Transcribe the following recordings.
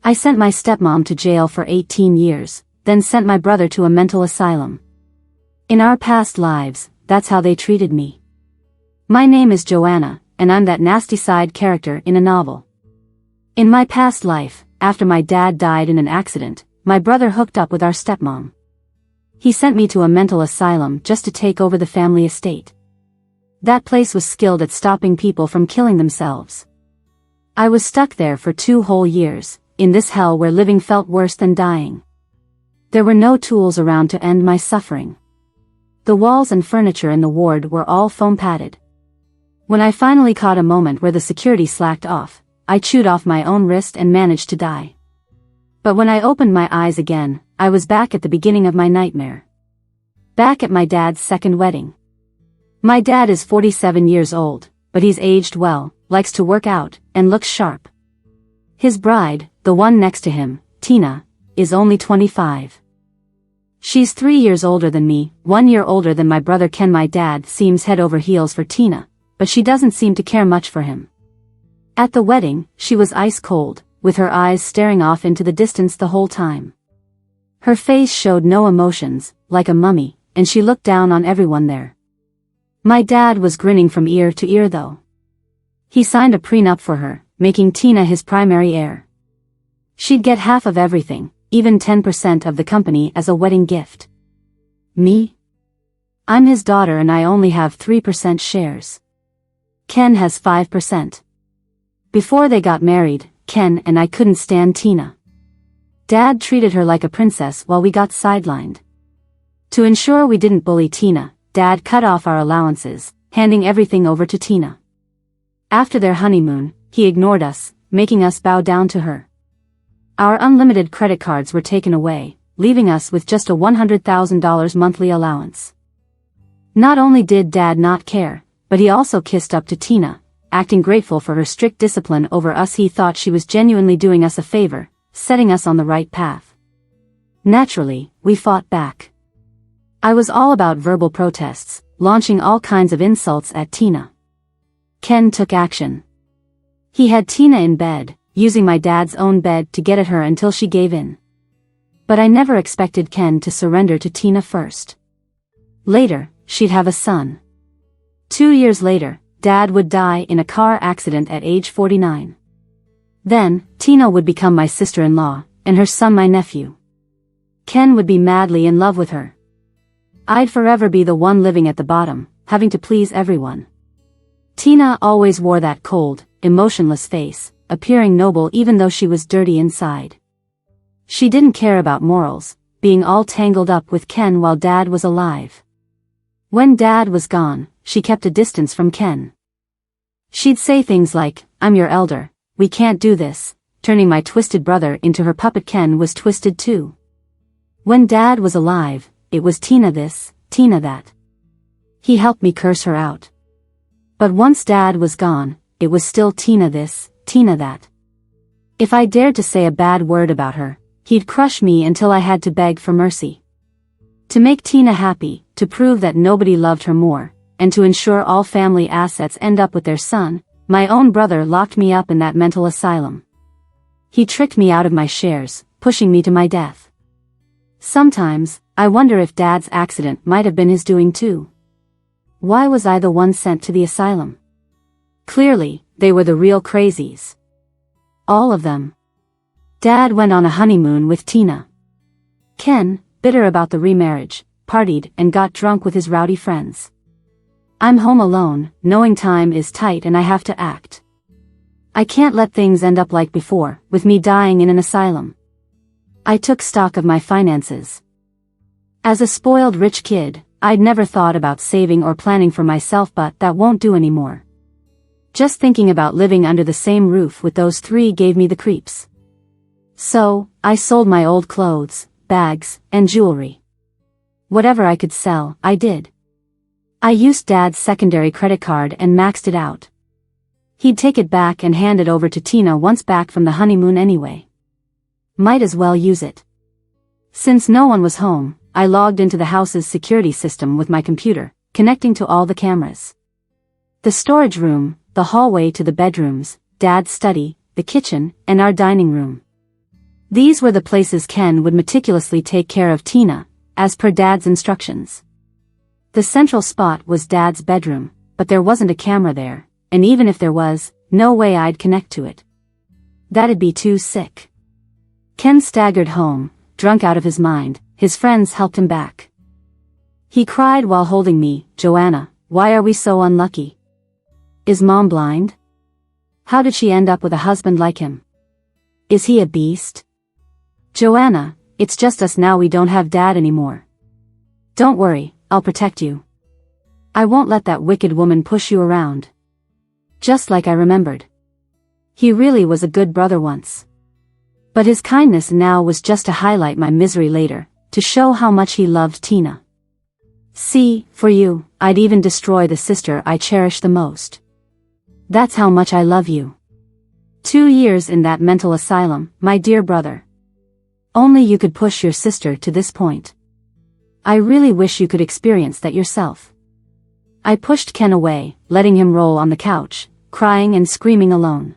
I sent my stepmom to jail for 18 years, then sent my brother to a mental asylum. In our past lives, that's how they treated me. My name is Joanna, and I'm that nasty side character in a novel. In my past life, after my dad died in an accident, my brother hooked up with our stepmom. He sent me to a mental asylum just to take over the family estate. That place was skilled at stopping people from killing themselves. I was stuck there for 2 whole years, in this hell where living felt worse than dying. There were no tools around to end my suffering. The walls and furniture in the ward were all foam padded. When I finally caught a moment where the security slacked off, I chewed off my own wrist and managed to die. But when I opened my eyes again, I was back at the beginning of my nightmare. Back at my dad's second wedding. My dad is 47 years old, but he's aged well, likes to work out, and looks sharp. His bride, the one next to him, Tina, is only 25. She's 3 years older than me, 1 year older than my brother Ken. My dad seems head over heels for Tina, but she doesn't seem to care much for him. At the wedding, she was ice cold, with her eyes staring off into the distance the whole time. Her face showed no emotions, like a mummy, and she looked down on everyone there. My dad was grinning from ear to ear though. He signed a prenup for her, making Tina his primary heir. She'd get half of everything, even 10% of the company as a wedding gift. Me? I'm his daughter and I only have 3% shares. Ken has 5%. Before they got married, Ken and I couldn't stand Tina. Dad treated her like a princess while we got sidelined. To ensure we didn't bully Tina, Dad cut off our allowances, handing everything over to Tina. After their honeymoon, he ignored us, making us bow down to her. Our unlimited credit cards were taken away, leaving us with just a $100,000 monthly allowance. Not only did Dad not care, but he also kissed up to Tina, acting grateful for her strict discipline over us. He thought she was genuinely doing us a favor, setting us on the right path. Naturally, we fought back. I was all about verbal protests, launching all kinds of insults at Tina. Ken took action. He had Tina in bed, using my dad's own bed to get at her until she gave in. But I never expected Ken to surrender to Tina first. Later, she'd have a son. 2 years later, Dad would die in a car accident at age 49. Then, Tina would become my sister-in-law, and her son my nephew. Ken would be madly in love with her. I'd forever be the one living at the bottom, having to please everyone. Tina always wore that cold, emotionless face, appearing noble even though she was dirty inside. She didn't care about morals, being all tangled up with Ken while Dad was alive. When Dad was gone, she kept a distance from Ken. She'd say things like, "I'm your elder, we can't do this," turning my twisted brother into her puppet. Ken was twisted too. When Dad was alive, it was Tina this, Tina that. He helped me curse her out. But once Dad was gone, it was still Tina this, Tina that. If I dared to say a bad word about her, he'd crush me until I had to beg for mercy. To make Tina happy, to prove that nobody loved her more, and to ensure all family assets end up with their son, my own brother locked me up in that mental asylum. He tricked me out of my shares, pushing me to my death. Sometimes, I wonder if Dad's accident might have been his doing too. Why was I the one sent to the asylum? Clearly, they were the real crazies. All of them. Dad went on a honeymoon with Tina. Ken, bitter about the remarriage, partied and got drunk with his rowdy friends. I'm home alone, knowing time is tight and I have to act. I can't let things end up like before, with me dying in an asylum. I took stock of my finances. As a spoiled rich kid, I'd never thought about saving or planning for myself, but that won't do anymore. Just thinking about living under the same roof with those three gave me the creeps. So, I sold my old clothes, bags, and jewelry. Whatever I could sell, I did. I used Dad's secondary credit card and maxed it out. He'd take it back and hand it over to Tina once back from the honeymoon anyway. Might as well use it. Since no one was home, I logged into the house's security system with my computer, connecting to all the cameras. The storage room, the hallway to the bedrooms, Dad's study, the kitchen, and our dining room. These were the places Ken would meticulously take care of Tina, as per Dad's instructions. The central spot was Dad's bedroom, but there wasn't a camera there, and even if there was, no way I'd connect to it. That'd be too sick. Ken staggered home, drunk out of his mind. His friends helped him back. He cried while holding me, "Joanna, why are we so unlucky? Is Mom blind? How did she end up with a husband like him? Is he a beast? Joanna, it's just us now, we don't have Dad anymore. Don't worry, I'll protect you. I won't let that wicked woman push you around." Just like I remembered. He really was a good brother once. But his kindness now was just to highlight my misery later, to show how much he loved Tina. "See, for you, I'd even destroy the sister I cherish the most. That's how much I love you. 2 years in that mental asylum, my dear brother. Only you could push your sister to this point. I really wish you could experience that yourself." I pushed Ken away, letting him roll on the couch, crying and screaming alone.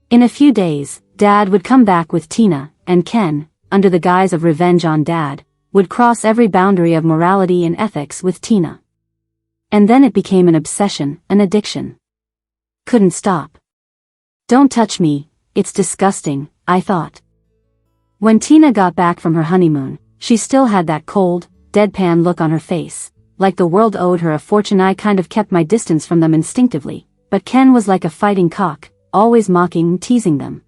In a few days, Dad would come back with Tina, and Ken, under the guise of revenge on Dad, would cross every boundary of morality and ethics with Tina. And then it became an obsession, an addiction. Couldn't stop. "Don't touch me, it's disgusting," I thought. When Tina got back from her honeymoon, she still had that cold, deadpan look on her face, like the world owed her a fortune. I kind of kept my distance from them instinctively, but Ken was like a fighting cock, always mocking and teasing them.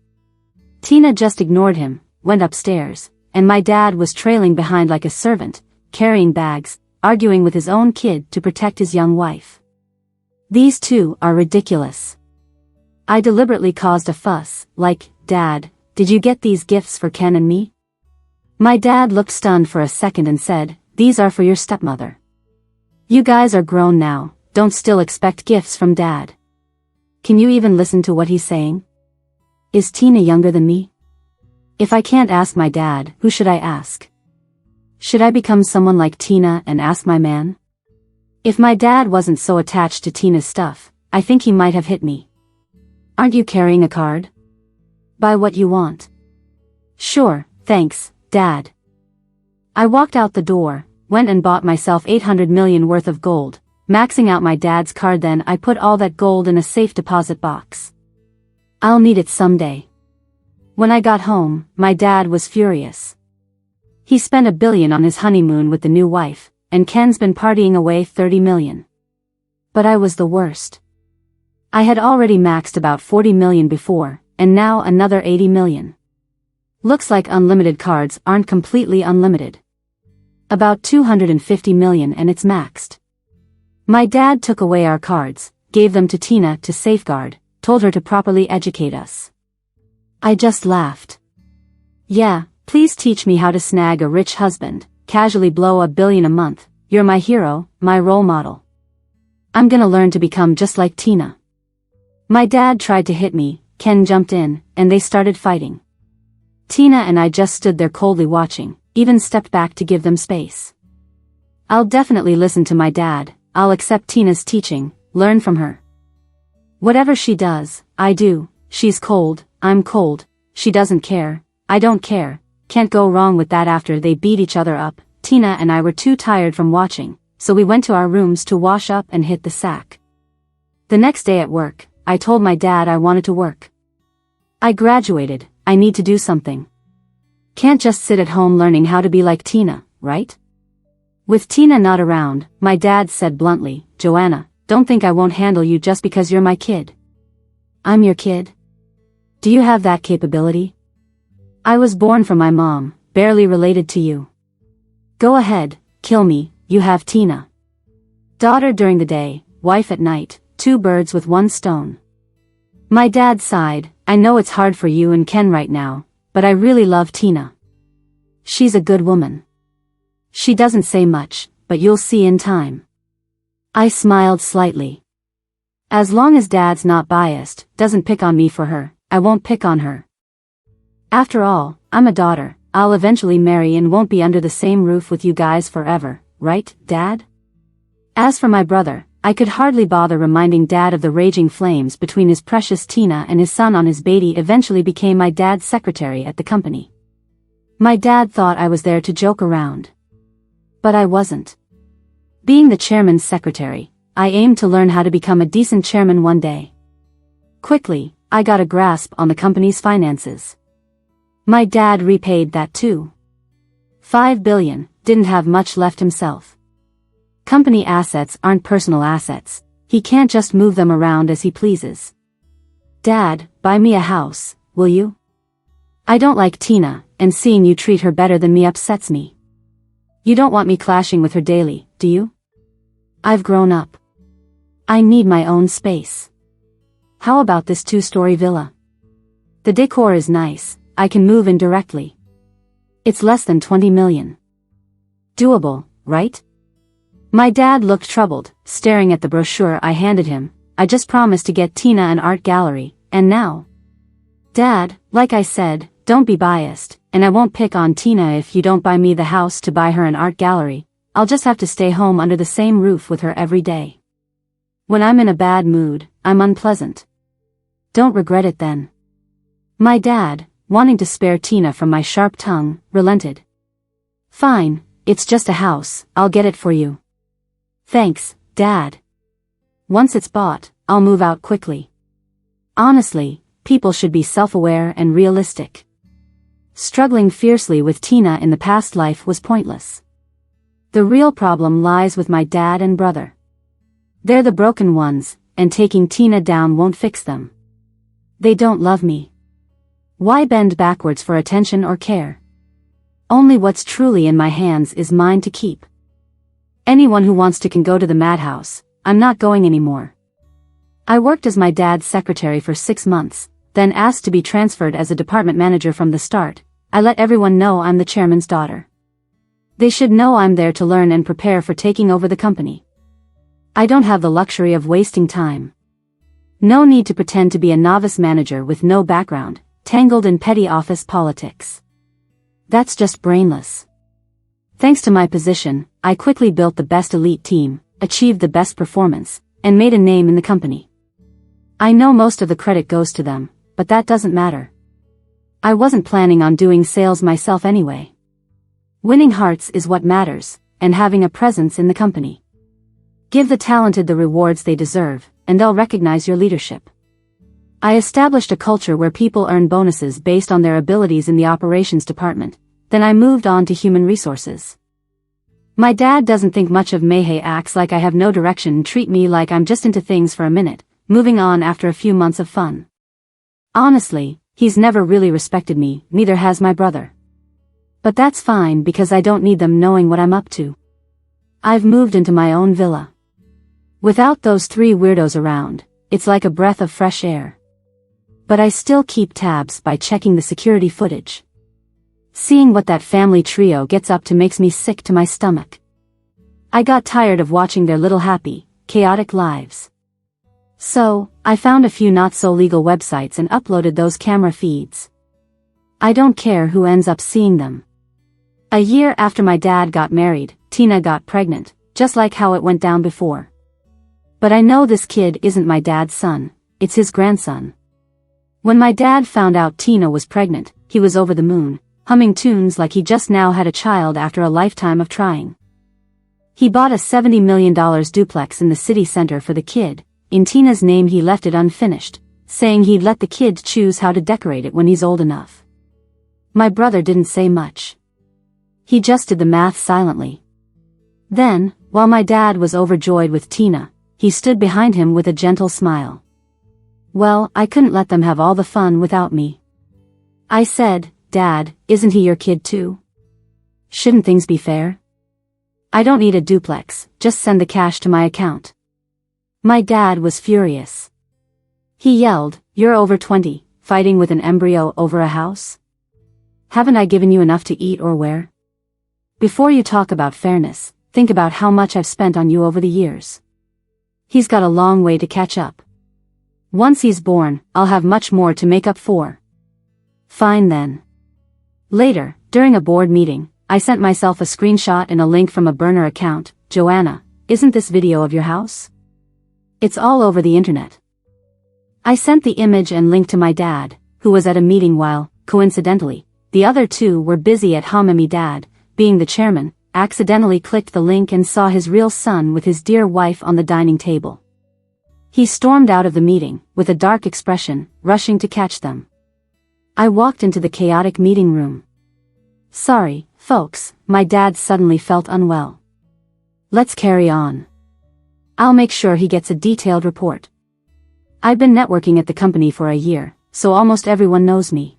Tina just ignored him, went upstairs, and my dad was trailing behind like a servant, carrying bags, arguing with his own kid to protect his young wife. These two are ridiculous. I deliberately caused a fuss, like, "Dad, did you get these gifts for Ken and me?" My dad looked stunned for a second and said, "These are for your stepmother. You guys are grown now, don't still expect gifts from Dad. Can you even listen to what he's saying? Is Tina younger than me? If I can't ask my dad, who should I ask? Should I become someone like Tina and ask my man?" If my dad wasn't so attached to Tina's stuff, I think he might have hit me. "Aren't you carrying a card? Buy what you want." "Sure, thanks, Dad." I walked out the door, went and bought myself 800 million worth of gold, maxing out my dad's card. Then I put all that gold in a safe deposit box. I'll need it someday. When I got home, my dad was furious. He spent $1 billion on his honeymoon with the new wife, and Ken's been partying away 30 million. But I was the worst. I had already maxed about 40 million before, and now another 80 million. Looks like unlimited cards aren't completely unlimited. About 250 million and it's maxed. My dad took away our cards, gave them to Tina to safeguard, told her to properly educate us. I just laughed. "Yeah, please teach me how to snag a rich husband, casually blow $1 billion a month. You're my hero, my role model. I'm gonna learn to become just like Tina." My dad tried to hit me, Ken jumped in, and they started fighting. Tina and I just stood there coldly watching, even stepped back to give them space. I'll definitely listen to my dad, I'll accept Tina's teaching, learn from her. Whatever she does, I do. She's cold, I'm cold. She doesn't care, I don't care. Can't go wrong with that. After they beat each other up, Tina and I were too tired from watching, so we went to our rooms to wash up and hit the sack. The next day at work, I told my dad I wanted to work. I graduated, I need to do something. Can't just sit at home learning how to be like Tina, right? With Tina not around, my dad said bluntly, "Joanna, don't think I won't handle you just because you're my kid." "I'm your kid? Do you have that capability? I was born from my mom, barely related to you. Go ahead, kill me, you have Tina. Daughter during the day, wife at night, 2 birds with 1 stone." My dad sighed, "I know it's hard for you and Ken right now, but I really love Tina. She's a good woman. She doesn't say much, but you'll see in time." I smiled slightly. As long as Dad's not biased, doesn't pick on me for her, I won't pick on her. After all, I'm a daughter, I'll eventually marry and won't be under the same roof with you guys forever, right, Dad? As for my brother, I could hardly bother reminding Dad of the raging flames between his precious Tina and his son on his baby eventually became my dad's secretary at the company. My dad thought I was there to joke around. But I wasn't. Being the chairman's secretary, I aimed to learn how to become a decent chairman one day. Quickly, I got a grasp on the company's finances. My dad repaid that too. $5 billion, didn't have much left himself. Company assets aren't personal assets, he can't just move them around as he pleases. Dad, buy me a house, will you? I don't like Tina, and seeing you treat her better than me upsets me. You don't want me clashing with her daily, do you? I've grown up. I need my own space. How about this 2-story villa? The decor is nice, I can move in directly. It's less than $20 million. Doable, right? My dad looked troubled, staring at the brochure I handed him. I just promised to get Tina an art gallery, and now? Dad, like I said, don't be biased, and I won't pick on Tina if you don't buy me the house to buy her an art gallery. I'll just have to stay home under the same roof with her every day. When I'm in a bad mood, I'm unpleasant. Don't regret it then. My dad, wanting to spare Tina from my sharp tongue, relented. Fine, it's just a house, I'll get it for you. Thanks, Dad. Once it's bought, I'll move out quickly. Honestly, people should be self-aware and realistic. Struggling fiercely with Tina in the past life was pointless. The real problem lies with my dad and brother. They're the broken ones, and taking Tina down won't fix them. They don't love me. Why bend backwards for attention or care? Only what's truly in my hands is mine to keep. Anyone who wants to can go to the madhouse. I'm not going anymore. I worked as my dad's secretary for 6 months, then asked to be transferred as a department manager from the start. I let everyone know I'm the chairman's daughter. They should know I'm there to learn and prepare for taking over the company. I don't have the luxury of wasting time. No need to pretend to be a novice manager with no background, tangled in petty office politics. That's just brainless. Thanks to my position, I quickly built the best elite team, achieved the best performance, and made a name in the company. I know most of the credit goes to them, but that doesn't matter. I wasn't planning on doing sales myself anyway. Winning hearts is what matters, and having a presence in the company. Give the talented the rewards they deserve, and they'll recognize your leadership. I established a culture where people earn bonuses based on their abilities in the operations department, then I moved on to human resources. My dad doesn't think much of me. He acts like I have no direction and treat me like I'm just into things for a minute, moving on after a few months of fun. Honestly, he's never really respected me, neither has my brother. But that's fine because I don't need them knowing what I'm up to. I've moved into my own villa. Without those 3 weirdos around, it's like a breath of fresh air. But I still keep tabs by checking the security footage. Seeing what that family trio gets up to makes me sick to my stomach. I got tired of watching their little happy, chaotic lives. So, I found a few not-so-legal websites and uploaded those camera feeds. I don't care who ends up seeing them. A year after my dad got married, Tina got pregnant, just like how it went down before. But I know this kid isn't my dad's son, it's his grandson. When my dad found out Tina was pregnant, he was over the moon, humming tunes like he just now had a child after a lifetime of trying. He bought a $70 million duplex in the city center for the kid. In Tina's name he left it unfinished, saying he'd let the kid choose how to decorate it when he's old enough. My brother didn't say much. He just did the math silently. Then, while my dad was overjoyed with Tina, he stood behind him with a gentle smile. Well, I couldn't let them have all the fun without me. I said, Dad, isn't he your kid too? Shouldn't things be fair? I don't need a duplex, just send the cash to my account. My dad was furious. He yelled, You're over 20, fighting with an embryo over a house? Haven't I given you enough to eat or wear? Before you talk about fairness, think about how much I've spent on you over the years. He's got a long way to catch up. Once he's born, I'll have much more to make up for. Fine then. Later, during a board meeting, I sent myself a screenshot and a link from a burner account. Joanna, isn't this video of your house? It's all over the internet. I sent the image and link to my dad, who was at a meeting while, coincidentally, the other two were busy at home. My dad, being the chairman, accidentally clicked the link and saw his real son with his dear wife on the dining table. He stormed out of the meeting, with a dark expression, rushing to catch them. I walked into the chaotic meeting room. Sorry, folks, my dad suddenly felt unwell. Let's carry on. I'll make sure he gets a detailed report. I've been networking at the company for a year, so almost everyone knows me.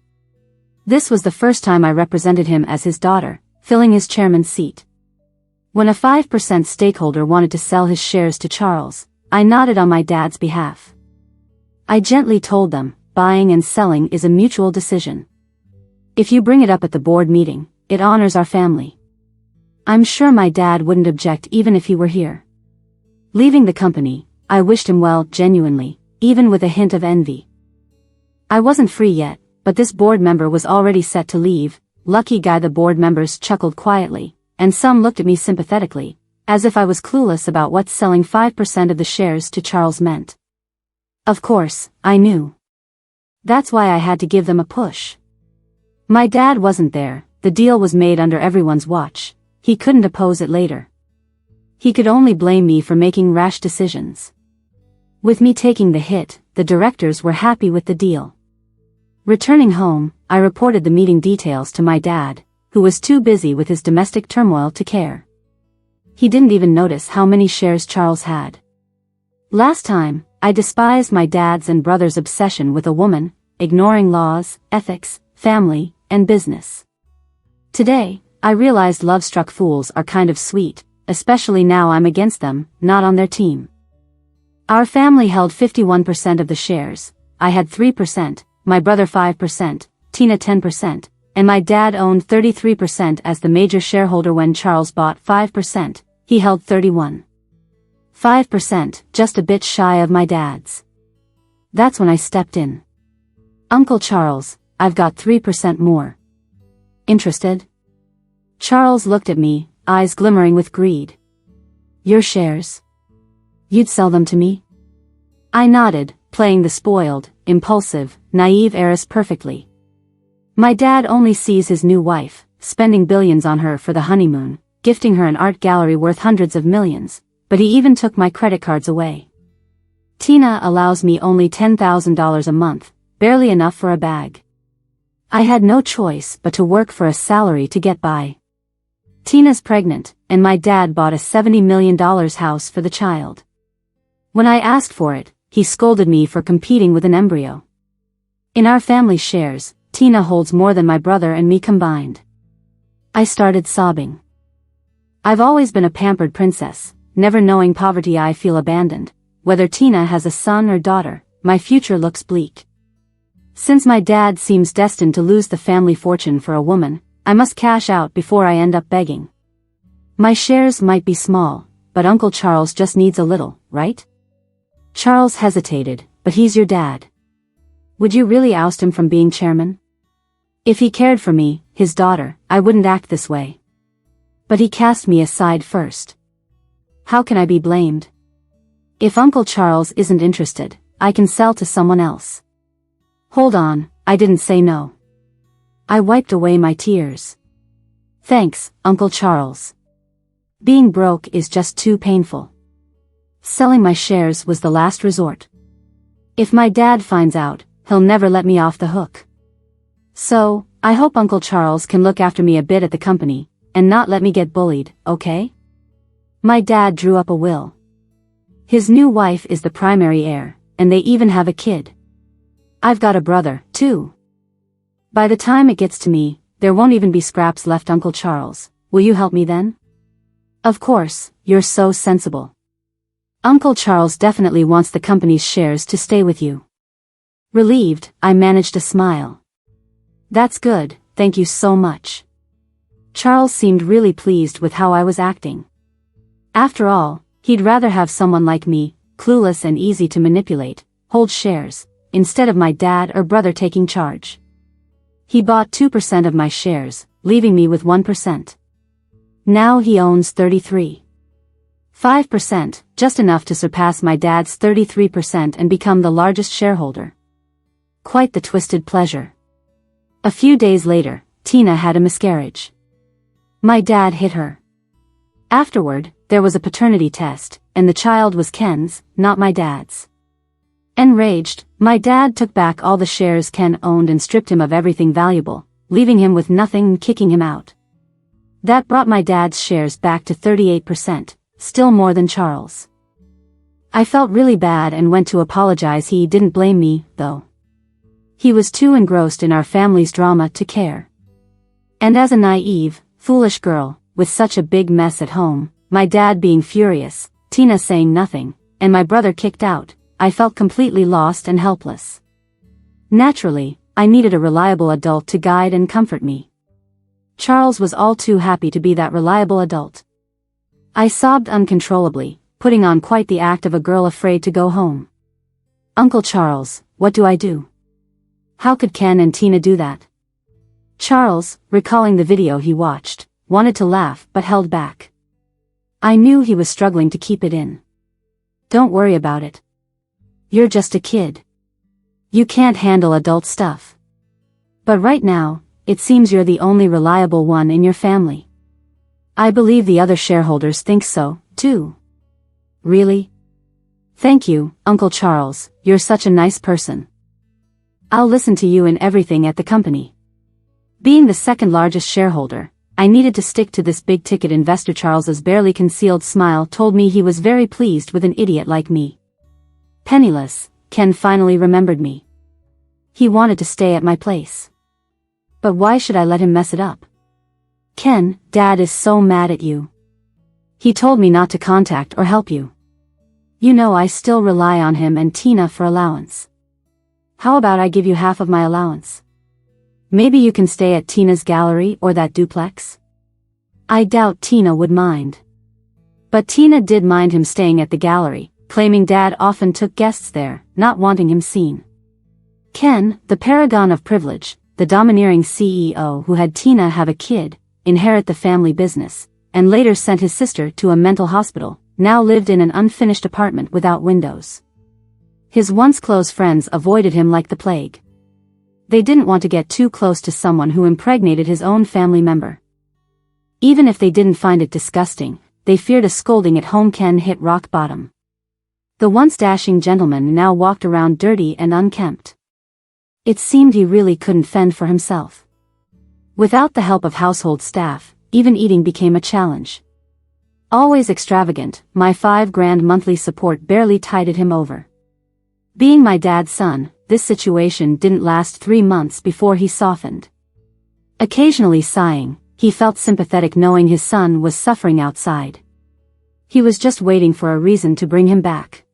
This was the first time I represented him as his daughter, filling his chairman's seat. When a 5% stakeholder wanted to sell his shares to Charles, I nodded on my dad's behalf. I gently told them, buying and selling is a mutual decision. If you bring it up at the board meeting, it honors our family. I'm sure my dad wouldn't object even if he were here. Leaving the company, I wished him well, genuinely, even with a hint of envy. I wasn't free yet, but this board member was already set to leave. Lucky guy. The board members chuckled quietly, and some looked at me sympathetically, as if I was clueless about what selling 5% of the shares to Charles meant. Of course, I knew. That's why I had to give them a push. My dad wasn't there, the deal was made under everyone's watch, he couldn't oppose it later. He could only blame me for making rash decisions. With me taking the hit, the directors were happy with the deal. Returning home, I reported the meeting details to my dad, who was too busy with his domestic turmoil to care. He didn't even notice how many shares Charles had. Last time, I despised my dad's and brother's obsession with a woman, ignoring laws, ethics, family, and business. Today, I realized love-struck fools are kind of sweet, especially now I'm against them, not on their team. Our family held 51% of the shares, I had 3%, my brother 5%, Tina 10%, and my dad owned 33% as the major shareholder. When Charles bought 5%, he held 31%. 5%, just a bit shy of my dad's. That's when I stepped in. Uncle Charles, I've got 3% more. Interested? Charles looked at me, eyes glimmering with greed. Your shares? You'd sell them to me? I nodded, playing the spoiled, impulsive, naive heiress perfectly. My dad only sees his new wife, spending billions on her for the honeymoon, gifting her an art gallery worth hundreds of millions, but he even took my credit cards away. Tina allows me only $10,000 a month, barely enough for a bag. I had no choice but to work for a salary to get by. Tina's pregnant, and my dad bought a $70 million house for the child. When I asked for it, he scolded me for competing with an embryo. In our family shares, Tina holds more than my brother and me combined. I started sobbing. I've always been a pampered princess, never knowing poverty. I feel abandoned. Whether Tina has a son or daughter, my future looks bleak. Since my dad seems destined to lose the family fortune for a woman, I must cash out before I end up begging. My shares might be small, but Uncle Charles just needs a little, right? Charles hesitated, but he's your dad. Would you really oust him from being chairman? If he cared for me, his daughter, I wouldn't act this way. But he cast me aside first. How can I be blamed? If Uncle Charles isn't interested, I can sell to someone else. Hold on, I didn't say no. I wiped away my tears. Thanks, Uncle Charles. Being broke is just too painful. Selling my shares was the last resort. If my dad finds out, he'll never let me off the hook. So, I hope Uncle Charles can look after me a bit at the company, and not let me get bullied, okay? My dad drew up a will. His new wife is the primary heir, and they even have a kid. I've got a brother, too. By the time it gets to me, there won't even be scraps left. Uncle Charles, will you help me then? Of course, you're so sensible. Uncle Charles definitely wants the company's shares to stay with you. Relieved, I managed a smile. That's good, thank you so much. Charles seemed really pleased with how I was acting. After all, he'd rather have someone like me, clueless and easy to manipulate, hold shares, instead of my dad or brother taking charge. He bought 2% of my shares, leaving me with 1%. Now he owns 33.5%, just enough to surpass my dad's 33% and become the largest shareholder. Quite the twisted pleasure. A few days later, Tina had a miscarriage. My dad hit her. Afterward, there was a paternity test, and the child was Ken's, not my dad's. Enraged, my dad took back all the shares Ken owned and stripped him of everything valuable, leaving him with nothing and kicking him out. That brought my dad's shares back to 38%, still more than Charles. I felt really bad and went to apologize. He didn't blame me, though. He was too engrossed in our family's drama to care. And as a naive, foolish girl, with such a big mess at home, my dad being furious, Tina saying nothing, and my brother kicked out, I felt completely lost and helpless. Naturally, I needed a reliable adult to guide and comfort me. Charles was all too happy to be that reliable adult. I sobbed uncontrollably, putting on quite the act of a girl afraid to go home. "Uncle Charles, what do I do? How could Ken and Tina do that?" Charles, recalling the video he watched, wanted to laugh but held back. I knew he was struggling to keep it in. "Don't worry about it. You're just a kid. You can't handle adult stuff. But right now, it seems you're the only reliable one in your family. I believe the other shareholders think so, too." "Really? Thank you, Uncle Charles, you're such a nice person. I'll listen to you in everything at the company." Being the second largest shareholder, I needed to stick to this big-ticket investor. Charles's barely concealed smile told me he was very pleased with an idiot like me. Penniless, Ken finally remembered me. He wanted to stay at my place. But why should I let him mess it up? "Ken, Dad is so mad at you. He told me not to contact or help you. You know I still rely on him and Tina for allowance. How about I give you half of my allowance? Maybe you can stay at Tina's gallery or that duplex?" I doubt Tina would mind. But Tina did mind him staying at the gallery, claiming Dad often took guests there, not wanting him seen. Ken, the paragon of privilege, the domineering CEO who had Tina have a kid, inherit the family business, and later sent his sister to a mental hospital, now lived in an unfinished apartment without windows. His once close friends avoided him like the plague. They didn't want to get too close to someone who impregnated his own family member. Even if they didn't find it disgusting, they feared a scolding at home. Ken hit rock bottom. The once dashing gentleman now walked around dirty and unkempt. It seemed he really couldn't fend for himself. Without the help of household staff, even eating became a challenge. Always extravagant, my $5,000 monthly support barely tided him over. Being my dad's son, this situation didn't last 3 months before he softened. Occasionally sighing, he felt sympathetic knowing his son was suffering outside. He was just waiting for a reason to bring him back.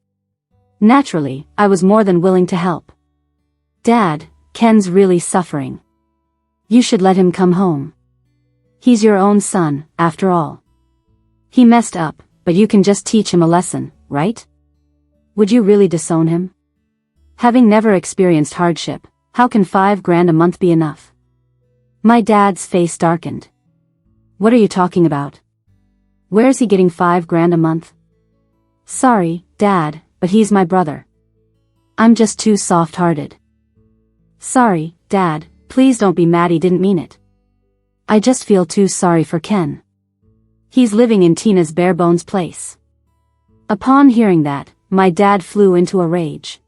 Naturally, I was more than willing to help. "Dad, Ken's really suffering. You should let him come home. He's your own son, after all. He messed up, but you can just teach him a lesson, right? Would you really disown him? Having never experienced hardship, how can $5,000 a month be enough?" My dad's face darkened. "What are you talking about? Where's he getting $5,000 a month?" "Sorry, Dad, but he's my brother. I'm just too soft-hearted." "Sorry, Dad, please don't be mad, he didn't mean it. I just feel too sorry for Ken. He's living in Tina's bare-bones place." Upon hearing that, my dad flew into a rage.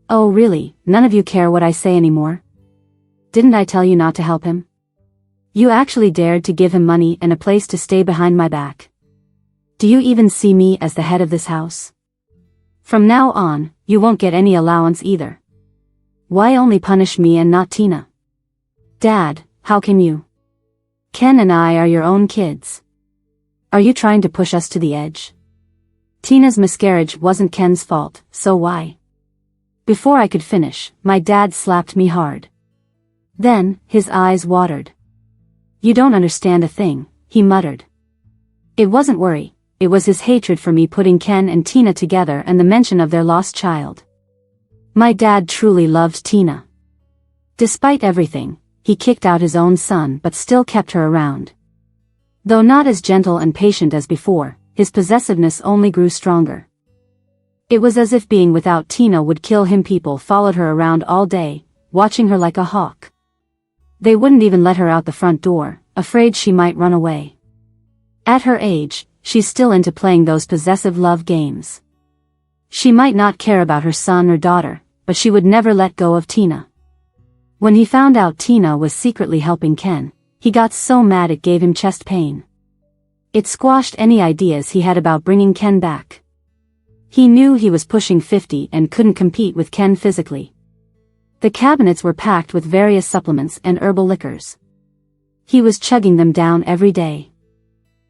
"Oh really, none of you care what I say anymore? Didn't I tell you not to help him? You actually dared to give him money and a place to stay behind my back. Do you even see me as the head of this house? From now on, you won't get any allowance either. Why only punish me and not Tina? Dad, how can you? Ken and I are your own kids. Are you trying to push us to the edge? Tina's miscarriage wasn't Ken's fault, so why?" Before I could finish, my dad slapped me hard. Then, his eyes watered. "You don't understand a thing," he muttered. It wasn't worry, it was his hatred for me putting Ken and Tina together and the mention of their lost child. My dad truly loved Tina. Despite everything, he kicked out his own son but still kept her around. Though not as gentle and patient as before, his possessiveness only grew stronger. It was as if being without Tina would kill him. People followed her around all day, watching her like a hawk. They wouldn't even let her out the front door, afraid she might run away. At her age, she's still into playing those possessive love games. She might not care about her son or daughter, but she would never let go of Tina. When he found out Tina was secretly helping Ken, he got so mad it gave him chest pain. It squashed any ideas he had about bringing Ken back. He knew he was pushing 50 and couldn't compete with Ken physically. The cabinets were packed with various supplements and herbal liquors. He was chugging them down every day.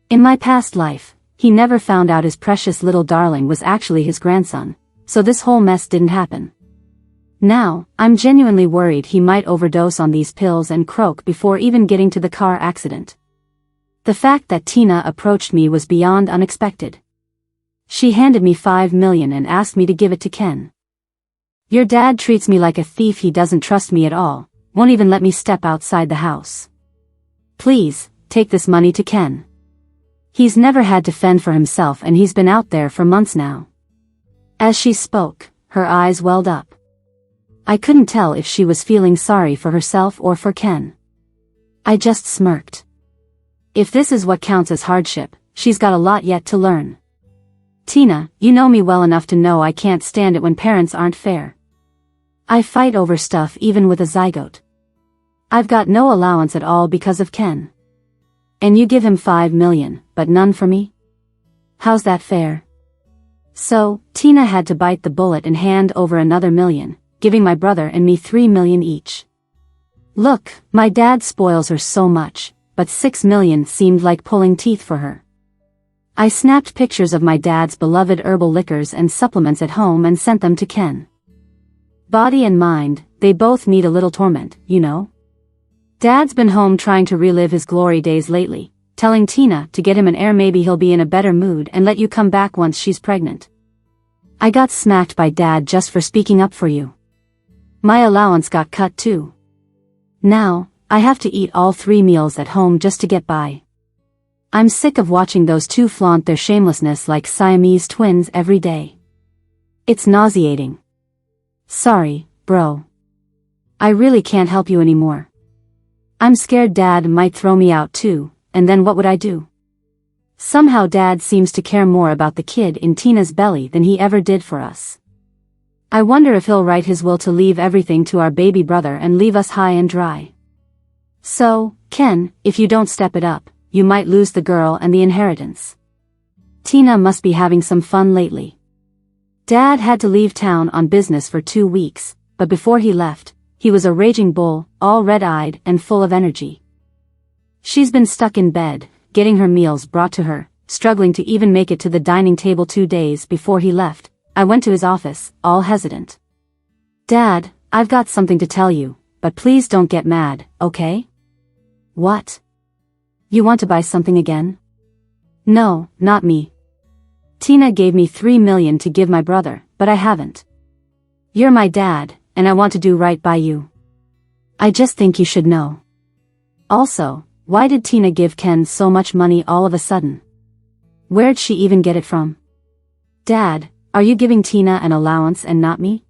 In my past life, he never found out his precious little darling was actually his grandson, so this whole mess didn't happen. Now, I'm genuinely worried he might overdose on these pills and croak before even getting to the car accident. The fact that Tina approached me was beyond unexpected. She handed me $5 million and asked me to give it to Ken. Your dad treats me like a thief. He doesn't trust me at all, won't even let me step outside the house. Please, take this money to Ken. He's never had to fend for himself and he's been out there for months now. As she spoke, her eyes welled up. I couldn't tell if she was feeling sorry for herself or for Ken. I just smirked. If this is what counts as hardship, she's got a lot yet to learn. Tina, you know me well enough to know I can't stand it when parents aren't fair. I fight over stuff even with a zygote. I've got no allowance at all because of Ken. And you give him $5 million, but none for me? How's that fair? So, Tina had to bite the bullet and hand over another $1 million, giving my brother and me $3 million each. Look, my dad spoils her so much, but $6 million seemed like pulling teeth for her. I snapped pictures of my dad's beloved herbal liquors and supplements at home and sent them to Ken. Body and mind, they both need a little torment, you know? Dad's been home trying to relive his glory days lately, telling Tina to get him an heir. Maybe he'll be in a better mood and let you come back once she's pregnant. I got smacked by Dad just for speaking up for you. My allowance got cut too. Now, I have to eat all 3 meals at home just to get by. I'm sick of watching those two flaunt their shamelessness like Siamese twins every day. It's nauseating. Sorry, bro. I really can't help you anymore. I'm scared Dad might throw me out too, and then what would I do? Somehow Dad seems to care more about the kid in Tina's belly than he ever did for us. I wonder if he'll write his will to leave everything to our baby brother and leave us high and dry. So, Ken, if you don't step it up, you might lose the girl and the inheritance. Tina must be having some fun lately. Dad had to leave town on business for 2 weeks, but before he left, he was a raging bull, all red-eyed and full of energy. She's been stuck in bed, getting her meals brought to her, struggling to even make it to the dining table 2 days before he left. I went to his office, all hesitant. Dad, I've got something to tell you, but please don't get mad, okay? What? You want to buy something again? No, not me. Tina gave me $3 million to give my brother, but I haven't. You're my dad, and I want to do right by you. I just think you should know. Also, why did Tina give Ken so much money all of a sudden? Where'd she even get it from? Dad, are you giving Tina an allowance and not me?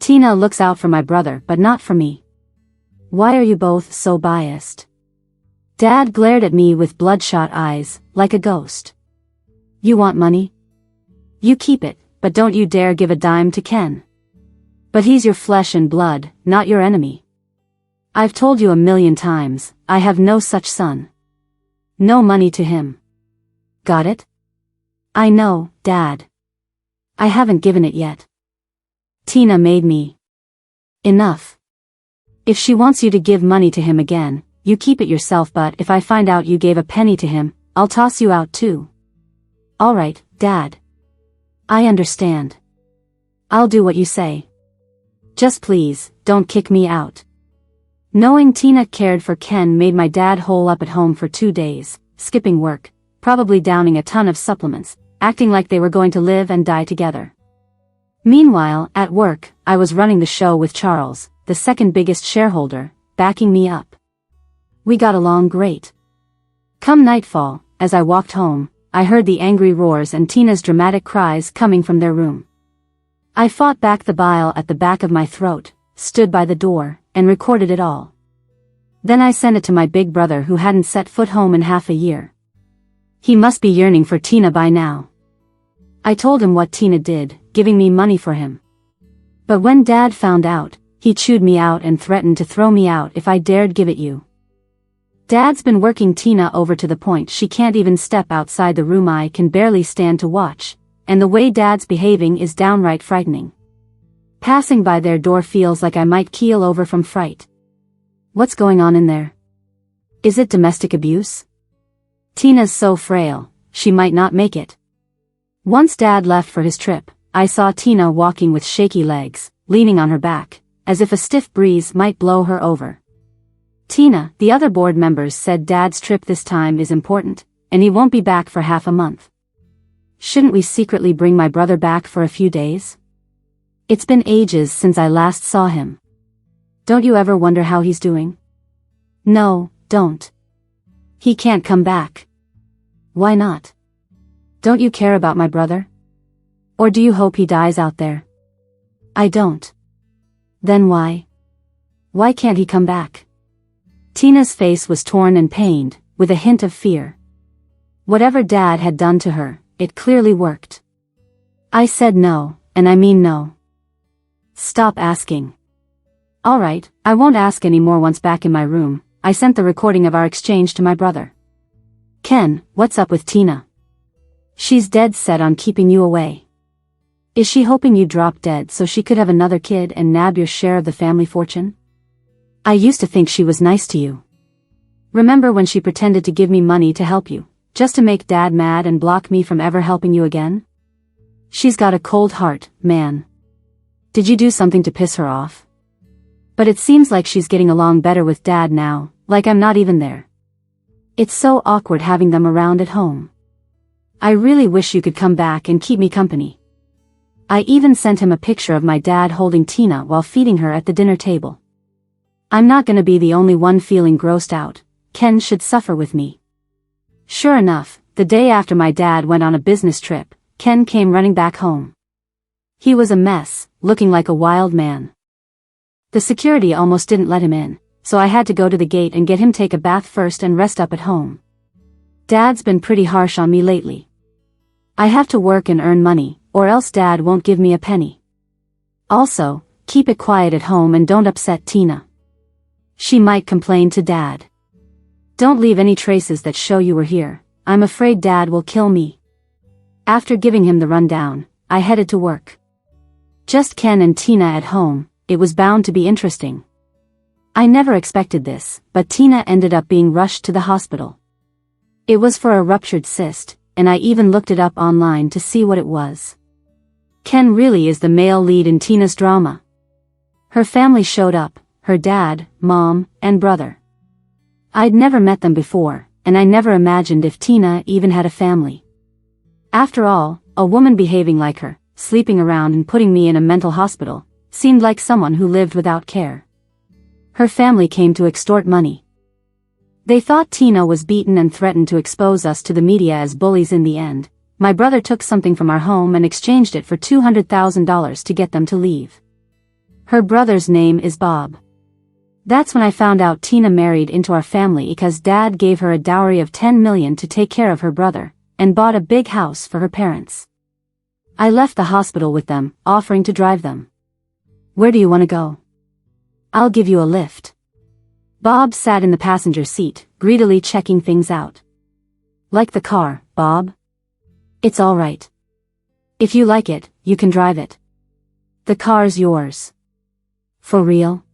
Tina looks out for my brother but not for me. Why are you both so biased? Dad glared at me with bloodshot eyes, like a ghost. You want money? You keep it, but don't you dare give a dime to Ken. But he's your flesh and blood, not your enemy. I've told you 1,000,000 times, I have no such son. No money to him. Got it? I know, Dad. I haven't given it yet. Tina made me. Enough. If she wants you to give money to him again, you keep it yourself, but if I find out you gave a penny to him, I'll toss you out too. Alright, Dad. I understand. I'll do what you say. Just please, don't kick me out. Knowing Tina cared for Ken made my dad hole up at home for 2 days, skipping work, probably downing a ton of supplements, acting like they were going to live and die together. Meanwhile, at work, I was running the show with Charles, the second biggest shareholder, backing me up. We got along great. Come nightfall, as I walked home, I heard the angry roars and Tina's dramatic cries coming from their room. I fought back the bile at the back of my throat, stood by the door, and recorded it all. Then I sent it to my big brother who hadn't set foot home in half a year. He must be yearning for Tina by now. I told him what Tina did, giving me money for him. But when Dad found out, he chewed me out and threatened to throw me out if I dared give it you. Dad's been working Tina over to the point she can't even step outside the room. I can barely stand to watch, and the way Dad's behaving is downright frightening. Passing by their door feels like I might keel over from fright. What's going on in there? Is it domestic abuse? Tina's so frail, she might not make it. Once Dad left for his trip, I saw Tina walking with shaky legs, leaning on her back, as if a stiff breeze might blow her over. Tina, the other board members said Dad's trip this time is important, and he won't be back for half a month. Shouldn't we secretly bring my brother back for a few days? It's been ages since I last saw him. Don't you ever wonder how he's doing? No, don't. He can't come back. Why not? Don't you care about my brother? Or do you hope he dies out there? I don't. Then why? Why can't he come back? Tina's face was torn and pained, with a hint of fear. Whatever Dad had done to her, it clearly worked. I said no, and I mean no. Stop asking. All right, I won't ask any more. Once back in my room, I sent the recording of our exchange to my brother. Ken, what's up with Tina? She's dead set on keeping you away. Is she hoping you drop dead so she could have another kid and nab your share of the family fortune? I used to think she was nice to you. Remember when she pretended to give me money to help you, just to make Dad mad and block me from ever helping you again? She's got a cold heart, man. Did you do something to piss her off? But it seems like she's getting along better with Dad now, like I'm not even there. It's so awkward having them around at home. I really wish you could come back and keep me company. I even sent him a picture of my dad holding Tina while feeding her at the dinner table. I'm not gonna be the only one feeling grossed out. Ken should suffer with me. Sure enough, the day after my dad went on a business trip, Ken came running back home. He was a mess, looking like a wild man. The security almost didn't let him in, so I had to go to the gate and get him take a bath first and rest up at home. Dad's been pretty harsh on me lately. I have to work and earn money, or else Dad won't give me a penny. Also, keep it quiet at home and don't upset Tina. She might complain to Dad. Don't leave any traces that show you were here. I'm afraid Dad will kill me. After giving him the rundown, I headed to work. Just Ken and Tina at home, it was bound to be interesting. I never expected this, but Tina ended up being rushed to the hospital. It was for a ruptured cyst, and I even looked it up online to see what it was. Ken really is the male lead in Tina's drama. Her family showed up, her dad, mom, and brother. I'd never met them before, and I never imagined if Tina even had a family. After all, a woman behaving like her, sleeping around and putting me in a mental hospital, seemed like someone who lived without care. Her family came to extort money. They thought Tina was beaten and threatened to expose us to the media as bullies. In the end, my brother took something from our home and exchanged it for $200,000 to get them to leave. Her brother's name is Bob. That's when I found out Tina married into our family because Dad gave her a dowry of $10 million to take care of her brother, and bought a big house for her parents. I left the hospital with them, offering to drive them. Where do you want to go? I'll give you a lift. Bob sat in the passenger seat, greedily checking things out. Like the car, Bob? It's all right. If you like it, you can drive it. The car's yours. For real?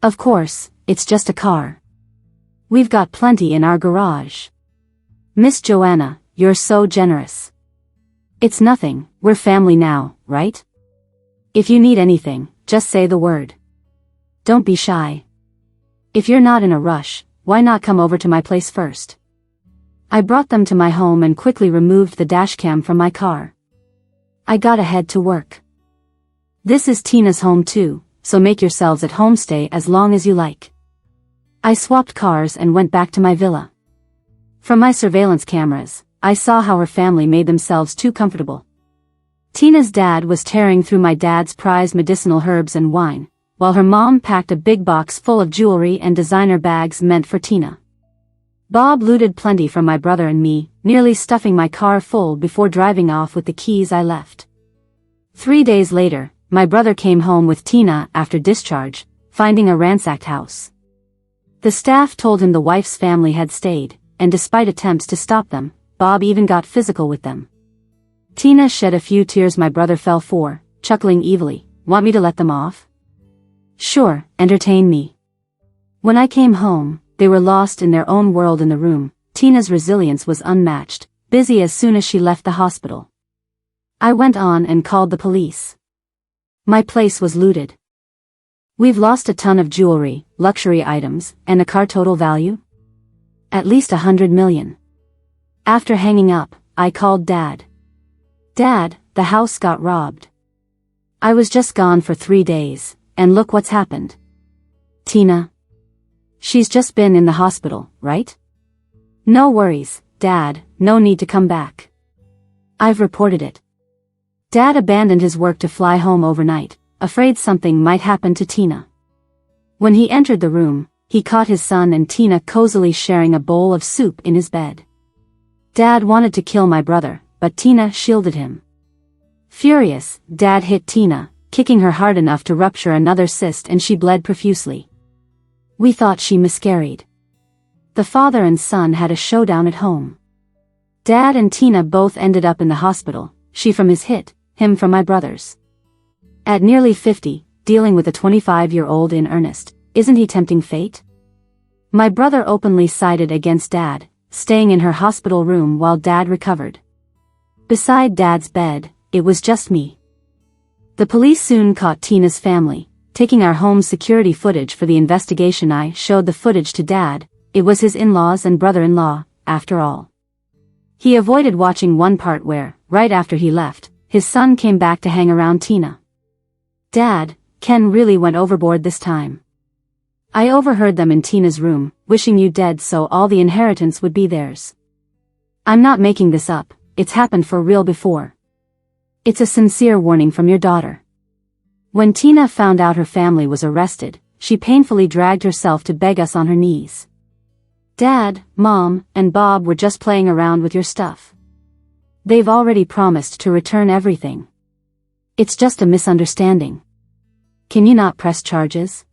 Of course, it's just a car. We've got plenty in our garage. Miss Joanna, you're so generous. It's nothing, we're family now, right? If you need anything, just say the word. Don't be shy. If you're not in a rush, why not come over to my place first? I brought them to my home and quickly removed the dashcam from my car. I gotta head to work. This is Tina's home too, so make yourselves at home, stay as long as you like. I swapped cars and went back to my villa. From my surveillance cameras, I saw how her family made themselves too comfortable. Tina's dad was tearing through my dad's prized medicinal herbs and wine, while her mom packed a big box full of jewelry and designer bags meant for Tina. Bob looted plenty from my brother and me, nearly stuffing my car full before driving off with the keys I left. 3 days later, my brother came home with Tina after discharge, finding a ransacked house. The staff told him the wife's family had stayed, and despite attempts to stop them, Bob even got physical with them. Tina shed a few tears. My brother fell for, chuckling evilly. "Want me to let them off?" "Sure, entertain me." When I came home, they were lost in their own world in the room. Tina's resilience was unmatched, busy as soon as she left the hospital. I went on and called the police. My place was looted. "We've lost a ton of jewelry, luxury items, and a car. Total value? At least 100 million. After hanging up, I called Dad. "Dad, the house got robbed." "I was just gone for 3 days, and look what's happened." "Tina? She's just been in the hospital, right?" "No worries, Dad, no need to come back. I've reported it." Dad abandoned his work to fly home overnight, afraid something might happen to Tina. When he entered the room, he caught his son and Tina cozily sharing a bowl of soup in his bed. Dad wanted to kill my brother, but Tina shielded him. Furious, Dad hit Tina, kicking her hard enough to rupture another cyst, and she bled profusely. We thought she miscarried. The father and son had a showdown at home. Dad and Tina both ended up in the hospital, she from his hit, him from my brother's. At nearly 50, dealing with a 25-year-old in earnest, isn't he tempting fate? My brother openly sided against Dad, staying in her hospital room while Dad recovered. Beside Dad's bed, it was just me. The police soon caught Tina's family, taking our home security footage for the investigation. I showed the footage to Dad. It was his in-laws and brother-in-law, after all. He avoided watching one part where, right after he left, his son came back to hang around Tina. "Dad, Ken really went overboard this time. I overheard them in Tina's room, wishing you dead so all the inheritance would be theirs. I'm not making this up, it's happened for real before. It's a sincere warning from your daughter." When Tina found out her family was arrested, she painfully dragged herself to beg us on her knees. "Dad, Mom, and Bob were just playing around with your stuff. They've already promised to return everything. It's just a misunderstanding. Can you not press charges?"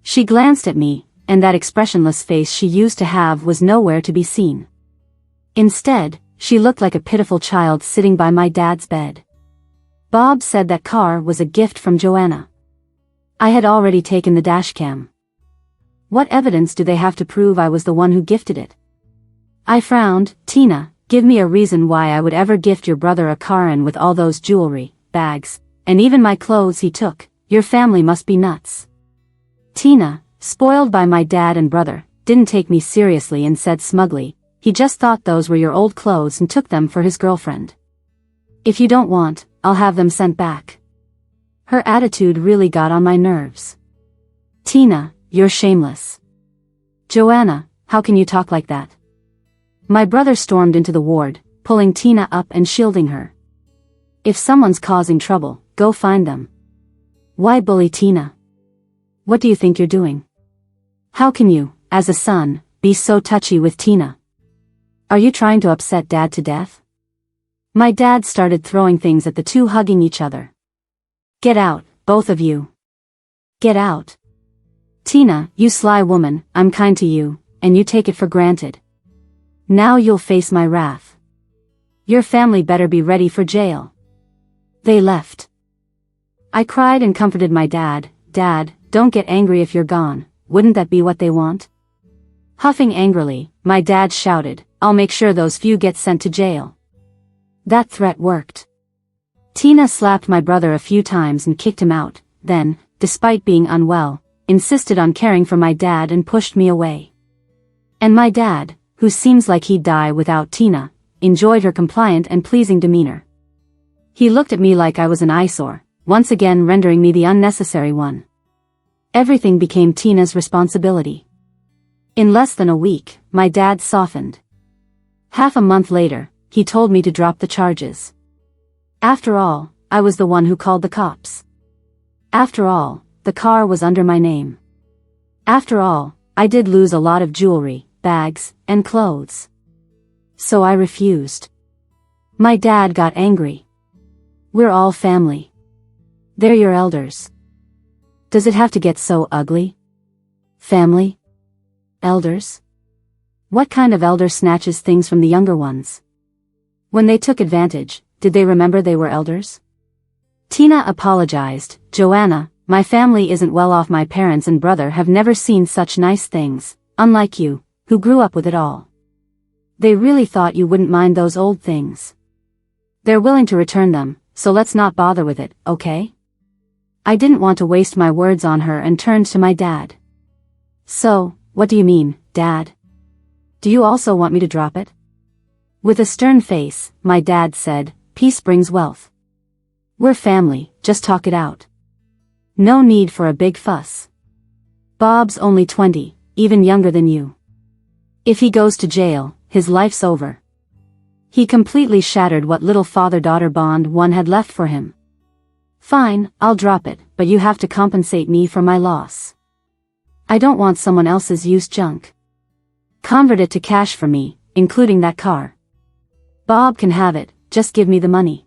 She glanced at me, and that expressionless face she used to have was nowhere to be seen. Instead, she looked like a pitiful child sitting by my dad's bed. "Bob said that car was a gift from Joanna. I had already taken the dashcam. What evidence do they have to prove I was the one who gifted it?" I frowned. "Tina, give me a reason why I would ever gift your brother a car, and with all those jewelry, bags, and even my clothes he took, your family must be nuts." Tina, spoiled by my dad and brother, didn't take me seriously and said smugly, "He just thought those were your old clothes and took them for his girlfriend. If you don't want, I'll have them sent back." Her attitude really got on my nerves. "Tina, you're shameless. Joanna, how can you talk like that?" My brother stormed into the ward, pulling Tina up and shielding her. "If someone's causing trouble, go find them. Why bully Tina? What do you think you're doing? How can you, as a son, be so touchy with Tina? Are you trying to upset Dad to death?" My dad started throwing things at the two, hugging each other. "Get out, both of you. Get out. Tina, you sly woman, I'm kind to you, and you take it for granted. Now you'll face my wrath. Your family better be ready for jail." They left. I cried and comforted my dad. "Dad, don't get angry if you're gone, wouldn't that be what they want?" Huffing angrily, my dad shouted, "I'll make sure those few get sent to jail." That threat worked. Tina slapped my brother a few times and kicked him out, then, despite being unwell, insisted on caring for my dad and pushed me away. And my dad, who seems like he'd die without Tina, enjoyed her compliant and pleasing demeanor. He looked at me like I was an eyesore, once again rendering me the unnecessary one. Everything became Tina's responsibility. In less than a week, my dad softened. Half a month later, he told me to drop the charges. After all, I was the one who called the cops. After all, the car was under my name. After all, I did lose a lot of jewelry, bags, and clothes. So I refused. My dad got angry. We're all family. They're your elders. Does it have to get so ugly? Family? Elders? What kind of elder snatches things from the younger ones? When they took advantage, did they remember they were elders? Tina apologized. Joanna, my family isn't well off. My parents and brother have never seen such nice things, unlike you, who grew up with it all. They really thought you wouldn't mind those old things. They're willing to return them, so let's not bother with it, okay? I didn't want to waste my words on her and turned to my dad. So, what do you mean, Dad? Do you also want me to drop it? With a stern face, my dad said, peace brings wealth. We're family, just talk it out. No need for a big fuss. Bob's only 20, even younger than you. If he goes to jail, his life's over. He completely shattered what little father-daughter bond one had left for him. Fine, I'll drop it, but you have to compensate me for my loss. I don't want someone else's used junk. Convert it to cash for me, including that car. Bob can have it, just give me the money.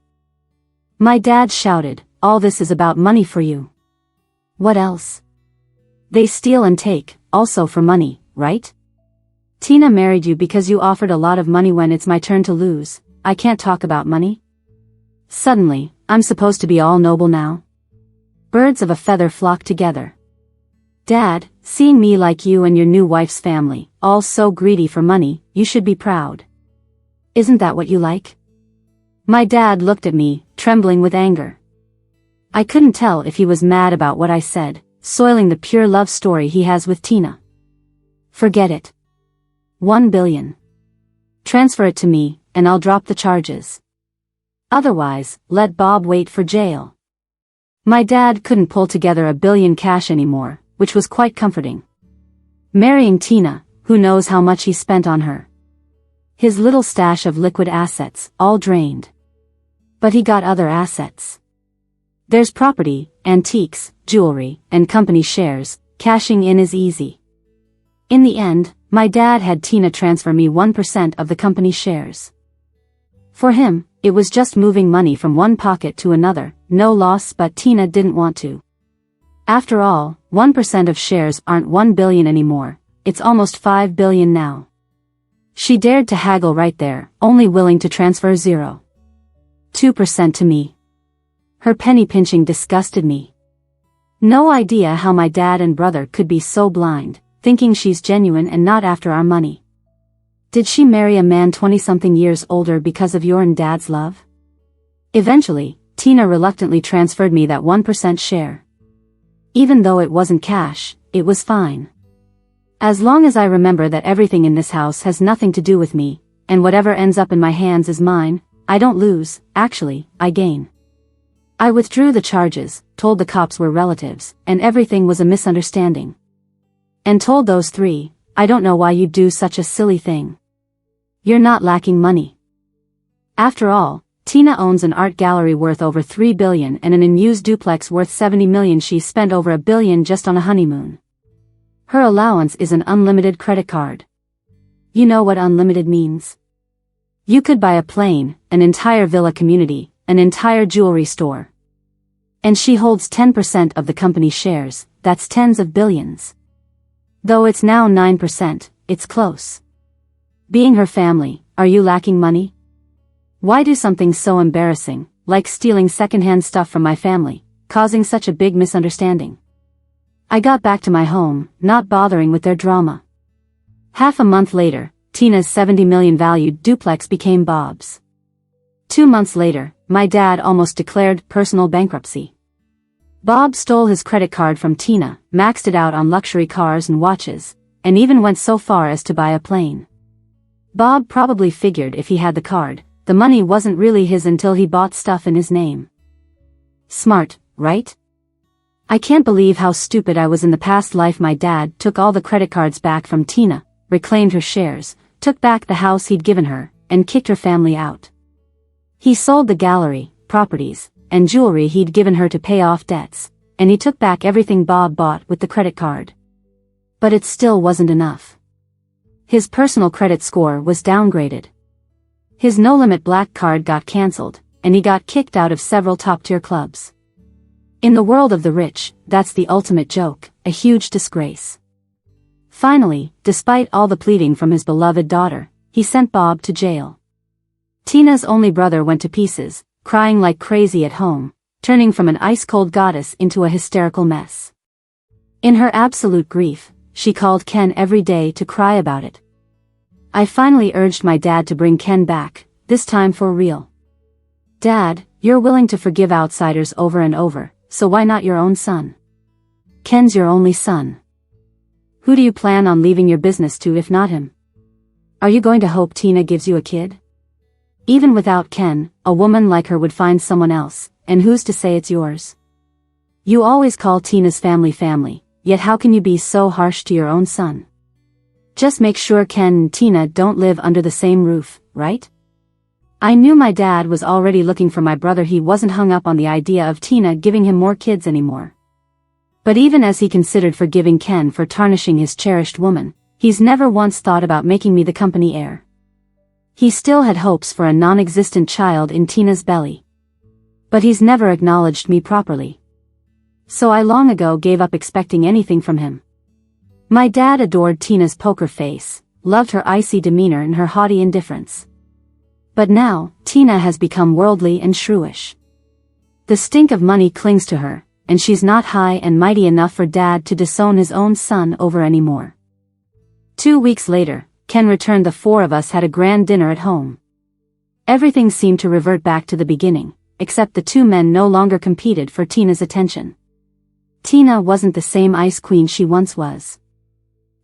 My dad shouted, all this is about money for you. What else? They steal and take, also for money, right? Tina married you because you offered a lot of money. When it's my turn to lose, I can't talk about money? Suddenly, I'm supposed to be all noble now? Birds of a feather flock together. Dad, seeing me like you and your new wife's family, all so greedy for money, you should be proud. Isn't that what you like? My dad looked at me, trembling with anger. I couldn't tell if he was mad about what I said, soiling the pure love story he has with Tina. Forget it. 1 billion. Transfer it to me, and I'll drop the charges. Otherwise, let Bob wait for jail. My dad couldn't pull together $1 billion cash anymore, which was quite comforting. Marrying Tina, who knows how much he spent on her. His little stash of liquid assets, all drained. But he got other assets. There's property, antiques, jewelry, and company shares. Cashing in is easy. In the end, my dad had Tina transfer me 1% of the company shares. For him, it was just moving money from one pocket to another, no loss, but Tina didn't want to. After all, 1% of shares aren't 1 billion anymore, it's almost 5 billion now. She dared to haggle right there, only willing to transfer 0.2% to me. Her penny pinching disgusted me. No idea how my dad and brother could be so blind, thinking she's genuine and not after our money. Did she marry a man 20-something years older because of your and Dad's love? Eventually, Tina reluctantly transferred me that 1% share. Even though it wasn't cash, it was fine. As long as I remember that everything in this house has nothing to do with me, and whatever ends up in my hands is mine, I don't lose, actually, I gain. I withdrew the charges, told the cops we're relatives, and everything was a misunderstanding. And told those three, I don't know why you'd do such a silly thing. You're not lacking money. After all, Tina owns an art gallery worth over 3 billion and an unused duplex worth 70 million. She spent over $1 billion just on a honeymoon. Her allowance is an unlimited credit card. You know what unlimited means? You could buy a plane, an entire villa community, an entire jewelry store. And she holds 10% of the company shares, that's tens of billions. Though it's now 9%, it's close. Being her family, are you lacking money? Why do something so embarrassing, like stealing secondhand stuff from my family, causing such a big misunderstanding? I got back to my home, not bothering with their drama. Half a month later, Tina's 70 million valued duplex became Bob's. 2 months later, my dad almost declared personal bankruptcy. Bob stole his credit card from Tina, maxed it out on luxury cars and watches, and even went so far as to buy a plane. Bob probably figured if he had the card, the money wasn't really his until he bought stuff in his name. Smart, right? I can't believe how stupid I was in the past life. My dad took all the credit cards back from Tina, reclaimed her shares, took back the house he'd given her, and kicked her family out. He sold the gallery, properties, and jewelry he'd given her to pay off debts, and he took back everything Bob bought with the credit card. But it still wasn't enough. His personal credit score was downgraded. His no-limit black card got cancelled, and he got kicked out of several top-tier clubs. In the world of the rich, that's the ultimate joke, a huge disgrace. Finally, despite all the pleading from his beloved daughter, he sent Bob to jail. Tina's only brother went to pieces, crying like crazy at home, turning from an ice-cold goddess into a hysterical mess. In her absolute grief, she called Ken every day to cry about it. I finally urged my dad to bring Ken back, this time for real. Dad, you're willing to forgive outsiders over and over, so why not your own son? Ken's your only son. Who do you plan on leaving your business to if not him? Are you going to hope Tina gives you a kid? Even without Ken, a woman like her would find someone else, and who's to say it's yours? You always call Tina's family, yet how can you be so harsh to your own son? Just make sure Ken and Tina don't live under the same roof, right? I knew my dad was already looking for my brother. He wasn't hung up on the idea of Tina giving him more kids anymore. But even as he considered forgiving Ken for tarnishing his cherished woman, he's never once thought about making me the company heir. He still had hopes for a non-existent child in Tina's belly. But he's never acknowledged me properly. So I long ago gave up expecting anything from him. My dad adored Tina's poker face, loved her icy demeanor and her haughty indifference. But now, Tina has become worldly and shrewish. The stink of money clings to her, and she's not high and mighty enough for Dad to disown his own son over anymore. 2 weeks later, Ken returned. The four of us had a grand dinner at home. Everything seemed to revert back to the beginning, except the two men no longer competed for Tina's attention. Tina wasn't the same ice queen she once was.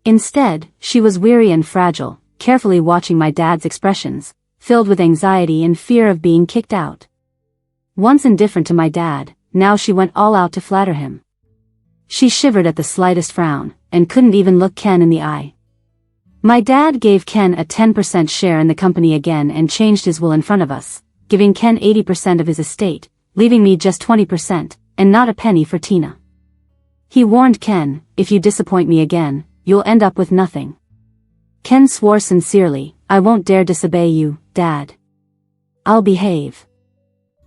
Instead, she was weary and fragile, carefully watching my dad's expressions, filled with anxiety and fear of being kicked out. Once indifferent to my dad, now she went all out to flatter him. She shivered at the slightest frown, and couldn't even look Ken in the eye. My dad gave Ken a 10% share in the company again and changed his will in front of us, giving Ken 80% of his estate, leaving me just 20%, and not a penny for Tina. He warned Ken, if you disappoint me again, you'll end up with nothing. Ken swore sincerely, I won't dare disobey you, Dad. I'll behave.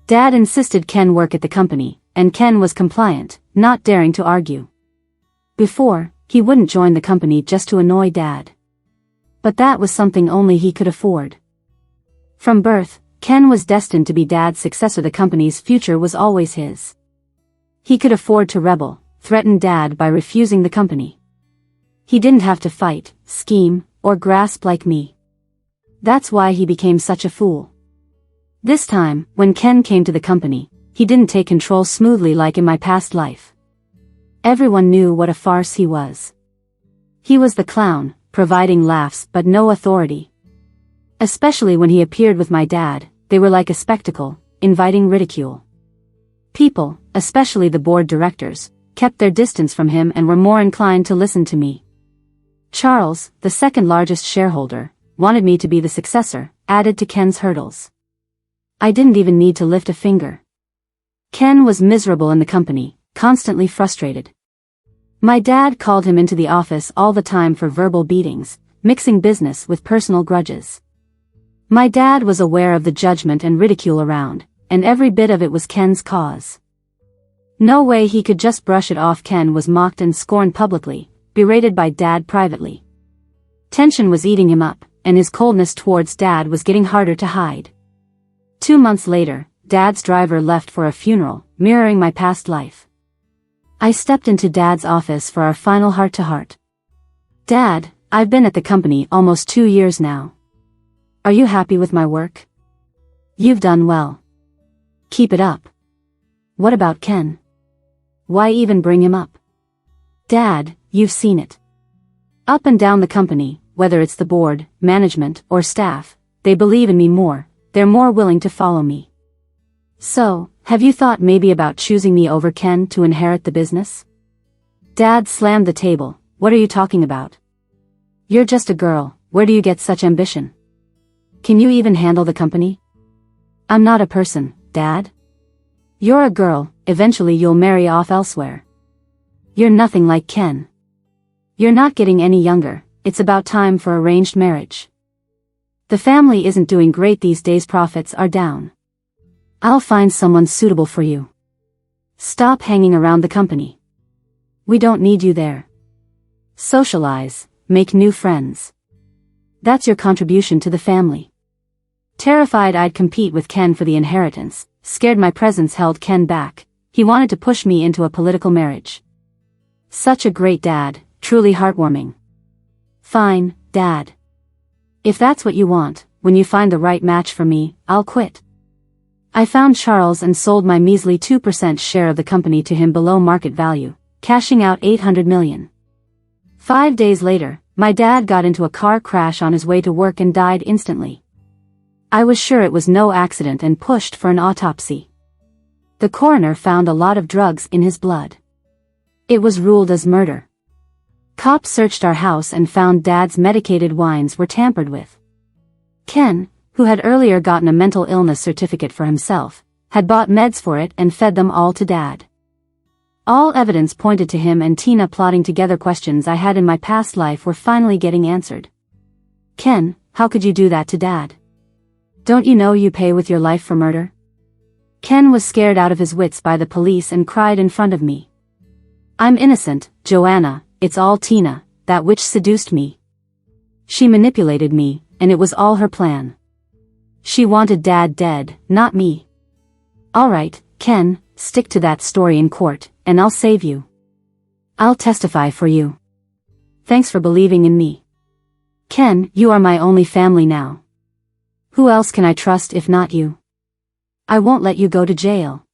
Dad insisted Ken work at the company, and Ken was compliant, not daring to argue. Before, he wouldn't join the company just to annoy Dad. But that was something only he could afford. From birth, Ken was destined to be Dad's successor. The company's future was always his. He could afford to rebel, threaten Dad by refusing the company. He didn't have to fight, scheme, or grasp like me. That's why he became such a fool. This time, when Ken came to the company, he didn't take control smoothly like in my past life. Everyone knew what a farce he was. He was the clown, providing laughs but no authority. Especially when he appeared with my dad, they were like a spectacle, inviting ridicule. People, especially the board directors, kept their distance from him and were more inclined to listen to me. Charles, the second largest shareholder, wanted me to be the successor, added to Ken's hurdles. I didn't even need to lift a finger. Ken was miserable in the company, constantly frustrated. My dad called him into the office all the time for verbal beatings, mixing business with personal grudges. My dad was aware of the judgment and ridicule around, and every bit of it was Ken's cause. No way he could just brush it off. Ken was mocked and scorned publicly, berated by Dad privately. Tension was eating him up, and his coldness towards Dad was getting harder to hide. 2 months later, Dad's driver left for a funeral, mirroring my past life. I stepped into Dad's office for our final heart-to-heart. Dad, I've been at the company almost 2 years now. Are you happy with my work? You've done well. Keep it up. What about Ken? Why even bring him up? Dad, you've seen it. Up and down the company, whether it's the board, management, or staff, they believe in me more, they're more willing to follow me. So, have you thought maybe about choosing me over Ken to inherit the business? Dad slammed the table. What are you talking about? You're just a girl, where do you get such ambition? Can you even handle the company? I'm not a person, Dad. You're a girl, eventually you'll marry off elsewhere. You're nothing like Ken. You're not getting any younger, it's about time for arranged marriage. The family isn't doing great these days, profits are down. I'll find someone suitable for you. Stop hanging around the company. We don't need you there. Socialize, make new friends. That's your contribution to the family. Terrified I'd compete with Ken for the inheritance, scared my presence held Ken back, he wanted to push me into a political marriage. Such a great dad, truly heartwarming. Fine, Dad. If that's what you want, when you find the right match for me, I'll quit. I found Charles and sold my measly 2% share of the company to him below market value, cashing out $800 million. 5 days later, my dad got into a car crash on his way to work and died instantly. I was sure it was no accident and pushed for an autopsy. The coroner found a lot of drugs in his blood. It was ruled as murder. Cops searched our house and found Dad's medicated wines were tampered with. Ken, who had earlier gotten a mental illness certificate for himself, had bought meds for it and fed them all to Dad. All evidence pointed to him and Tina plotting together. Questions I had in my past life were finally getting answered. Ken, how could you do that to Dad? Don't you know you pay with your life for murder? Ken was scared out of his wits by the police and cried in front of me. I'm innocent, Joanna, it's all Tina, that witch seduced me. She manipulated me, and it was all her plan. She wanted Dad dead, not me. Alright, Ken, stick to that story in court, and I'll save you. I'll testify for you. Thanks for believing in me. Ken, you are my only family now. Who else can I trust if not you? I won't let you go to jail.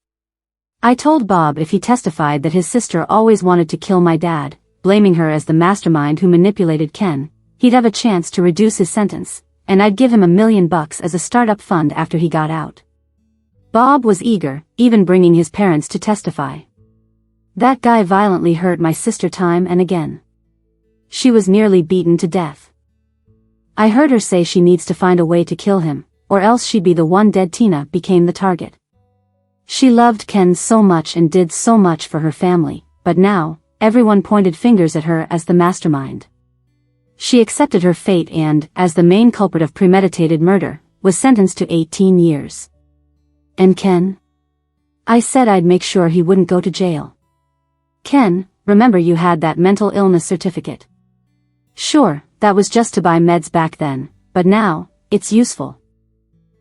I told Bob if he testified that his sister always wanted to kill my dad, blaming her as the mastermind who manipulated Ken, he'd have a chance to reduce his sentence, and I'd give him $1 million as a startup fund after he got out. Bob was eager, even bringing his parents to testify. That guy violently hurt my sister time and again. She was nearly beaten to death. I heard her say she needs to find a way to kill him, or else she'd be the one. Dead Tina became the target. She loved Ken so much and did so much for her family, but now, everyone pointed fingers at her as the mastermind. She accepted her fate and, as the main culprit of premeditated murder, was sentenced to 18 years. And Ken? I said I'd make sure he wouldn't go to jail. Ken, remember you had that mental illness certificate? Sure, that was just to buy meds back then, but now, it's useful.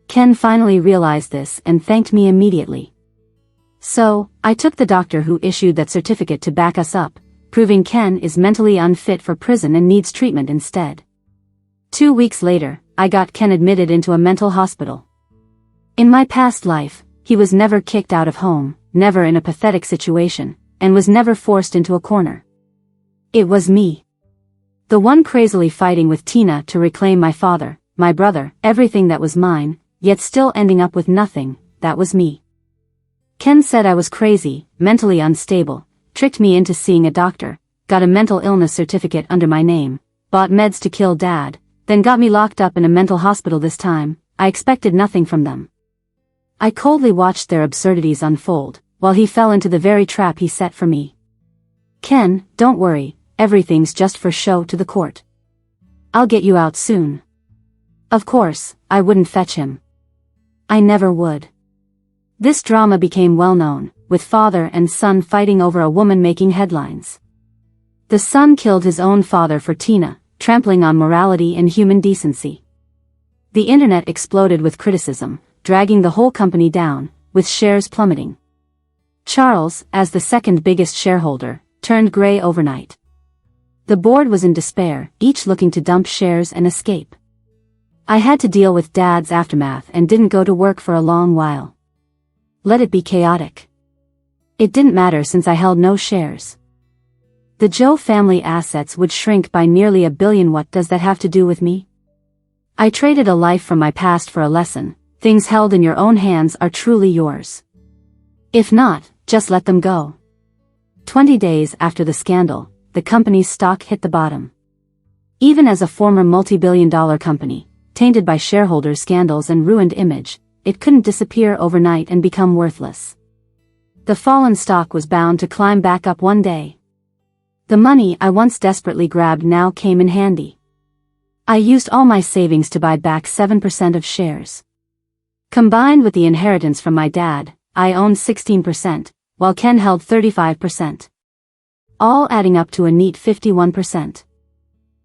Ken finally realized this and thanked me immediately. So, I took the doctor who issued that certificate to back us up, proving Ken is mentally unfit for prison and needs treatment instead. 2 weeks later, I got Ken admitted into a mental hospital. In my past life, he was never kicked out of home, never in a pathetic situation, and was never forced into a corner. It was me. The one crazily fighting with Tina to reclaim my father, my brother, everything that was mine, yet still ending up with nothing, that was me. Ken said I was crazy, mentally unstable, tricked me into seeing a doctor, got a mental illness certificate under my name, bought meds to kill Dad, then got me locked up in a mental hospital. This time, I expected nothing from them. I coldly watched their absurdities unfold, while he fell into the very trap he set for me. Ken, don't worry, everything's just for show to the court. I'll get you out soon. Of course, I wouldn't fetch him. I never would. This drama became well known, with father and son fighting over a woman making headlines. The son killed his own father for Tina, trampling on morality and human decency. The internet exploded with criticism, dragging the whole company down, with shares plummeting. Charles, as the second biggest shareholder, turned gray overnight. The board was in despair, each looking to dump shares and escape. I had to deal with Dad's aftermath and didn't go to work for a long while. Let it be chaotic. It didn't matter since I held no shares. The Joe family assets would shrink by nearly $1 billion. What does that have to do with me? I traded a life from my past for a lesson. Things held in your own hands are truly yours. If not, just let them go. 20 days after the scandal, the company's stock hit the bottom. Even as a former multi-billion-dollar company, tainted by shareholder scandals and ruined image, it couldn't disappear overnight and become worthless. The fallen stock was bound to climb back up one day. The money I once desperately grabbed now came in handy. I used all my savings to buy back 7% of shares. Combined with the inheritance from my dad, I owned 16%, while Ken held 35%. All adding up to a neat 51%.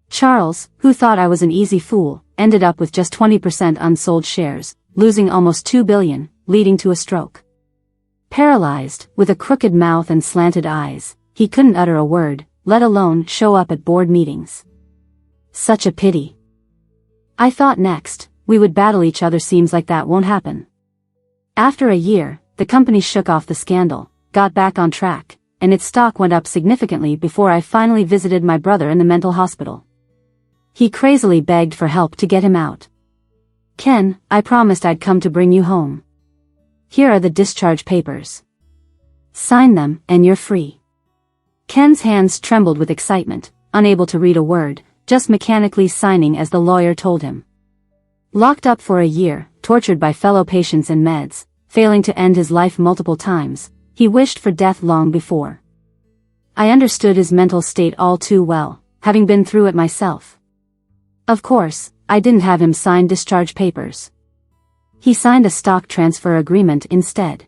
Charles, who thought I was an easy fool, ended up with just 20% unsold shares, losing almost $2 billion, leading to a stroke. Paralyzed, with a crooked mouth and slanted eyes, he couldn't utter a word, let alone show up at board meetings. Such a pity. I thought next, we would battle each other. Seems like that won't happen. After a year, the company shook off the scandal, got back on track, and its stock went up significantly before I finally visited my brother in the mental hospital. He crazily begged for help to get him out. Ken, I promised I'd come to bring you home. Here are the discharge papers. Sign them, and you're free. Ken's hands trembled with excitement, unable to read a word, just mechanically signing as the lawyer told him. Locked up for a year, tortured by fellow patients and meds, failing to end his life multiple times, he wished for death long before. I understood his mental state all too well, having been through it myself. Of course, I didn't have him sign discharge papers. He signed a stock transfer agreement instead.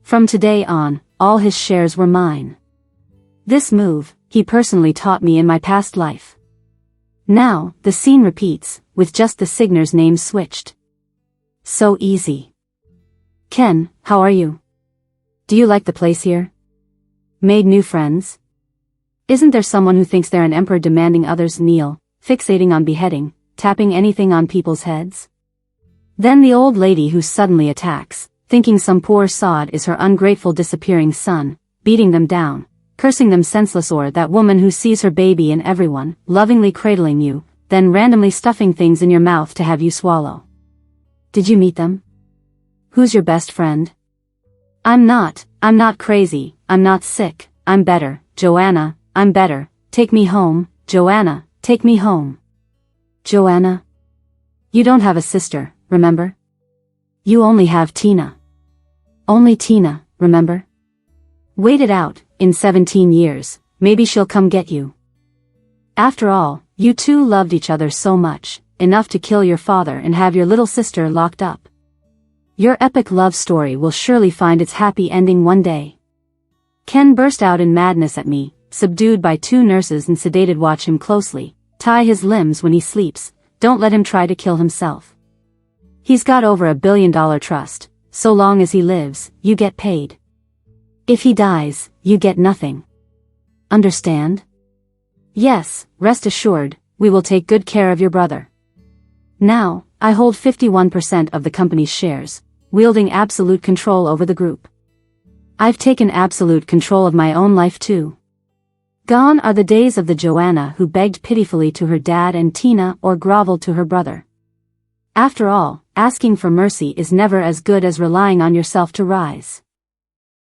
From today on, all his shares were mine. This move, he personally taught me in my past life. Now, the scene repeats, with just the signer's name switched. So easy. Ken, how are you? Do you like the place here? Made new friends? Isn't there someone who thinks they're an emperor demanding others kneel, fixating on beheading, tapping anything on people's heads? Then the old lady who suddenly attacks, thinking some poor sod is her ungrateful disappearing son, beating them down, cursing them senseless, or that woman who sees her baby in everyone, lovingly cradling you, then randomly stuffing things in your mouth to have you swallow. Did you meet them? Who's your best friend? I'm not crazy, I'm not sick, I'm better, Joanna, I'm better, take me home, Joanna, take me home. Joanna? You don't have a sister, remember? You only have Tina. Only Tina, remember? Wait it out, in 17 years, maybe she'll come get you. After all, you two loved each other so much, enough to kill your father and have your little sister locked up. Your epic love story will surely find its happy ending one day. Ken burst out in madness at me, subdued by two nurses and sedated. Watch him closely, tie his limbs when he sleeps, don't let him try to kill himself. He's got over $1 billion trust, so long as he lives, you get paid. If he dies, you get nothing. Understand? Yes, rest assured, we will take good care of your brother. Now, I hold 51% of the company's shares, wielding absolute control over the group. I've taken absolute control of my own life too. Gone are the days of the Joanna who begged pitifully to her dad and Tina or groveled to her brother. After all, asking for mercy is never as good as relying on yourself to rise.